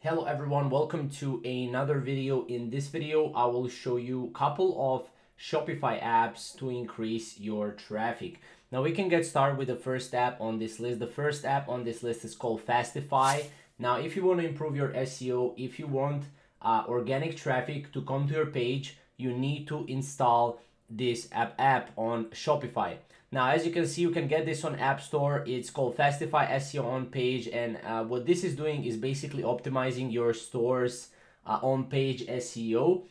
Hello everyone, welcome to another video. In this video, I will show you a couple of Shopify apps to increase your traffic. Now we can get started with the first app on this list. The first app on this list is called Shopify. Now, if you want to improve your SEO, if you want organic traffic to come to your page, you need to install this app on Shopify. Now, as you can see, you can get this on App Store. It's called Shopify SEO on page, and what this is doing is basically optimizing your store's on page SEO,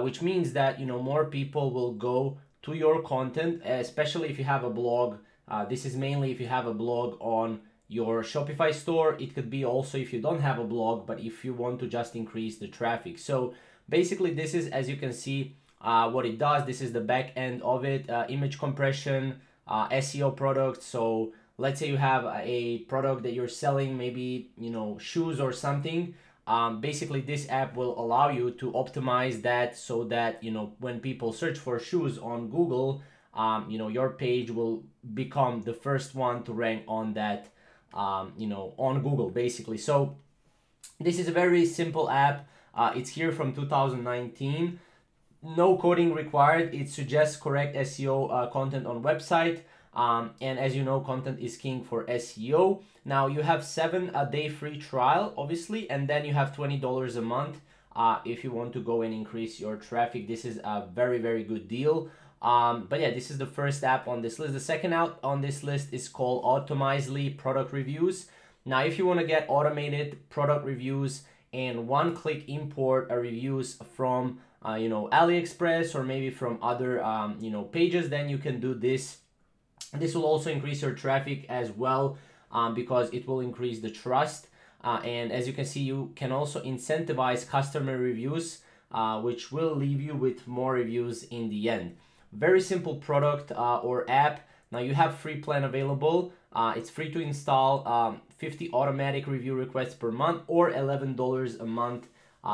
which means that more people will go to your content, especially if you have a blog. This is mainly if you have a blog on your Shopify store. It could be also if you don't have a blog, but if you want to just increase the traffic. So basically, this is, as you can see, what it does. This is the back end of it, image compression, SEO product. So let's say you have a product that you're selling, maybe shoes or something. Basically this app will allow you to optimize that so that when people search for shoes on Google, your page will become the first one to rank on that on Google basically. So this is a very simple app. It's here from 2019. No coding required. It suggests correct SEO content on website. And as you know, content is king for SEO. Now you have 7-day free trial, obviously, and then you have $20 a month if you want to go and increase your traffic. This is a very, very good deal. But yeah, this is the first app on this list. The second app on this list is called Automizely Product Reviews. Now, if you want to get automated product reviews and one-click import reviews from AliExpress or maybe from other pages, then you can do this. This will also increase your traffic as well because it will increase the trust. And as you can see, you can also incentivize customer reviews, which will leave you with more reviews in the end. Very simple product or app. Now you have free plan available. It's free to install, 50 automatic review requests per month or $11 a month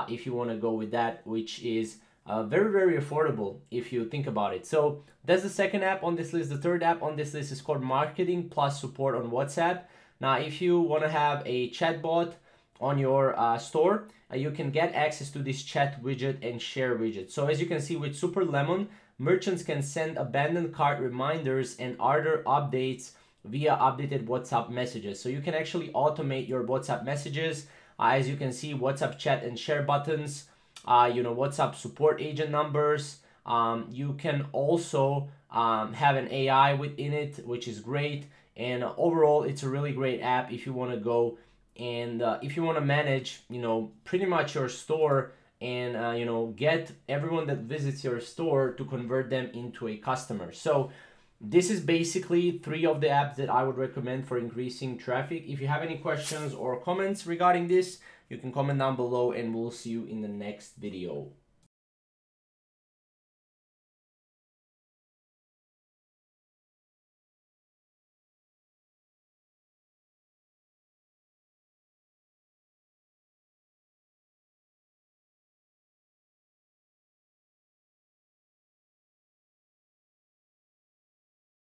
if you want to go with that, which is very, very affordable if you think about it. So that's the second app on this list. The third app on this list is called Marketing Plus Support on WhatsApp. Now, if you want to have a chatbot on your store, you can get access to this chat widget and share widget. So as you can see with Super Lemon, merchants can send abandoned cart reminders and other updates via updated WhatsApp messages. So you can actually automate your WhatsApp messages. As you can see, WhatsApp chat and share buttons, WhatsApp support agent numbers. You can also have an AI within it, which is great. And overall, it's a really great app if you want to go and if you want to manage, pretty much your store and, get everyone that visits your store to convert them into a customer. So this is basically 3 of the apps that I would recommend for increasing traffic. If you have any questions or comments regarding this, you can comment down below and we'll see you in the next video.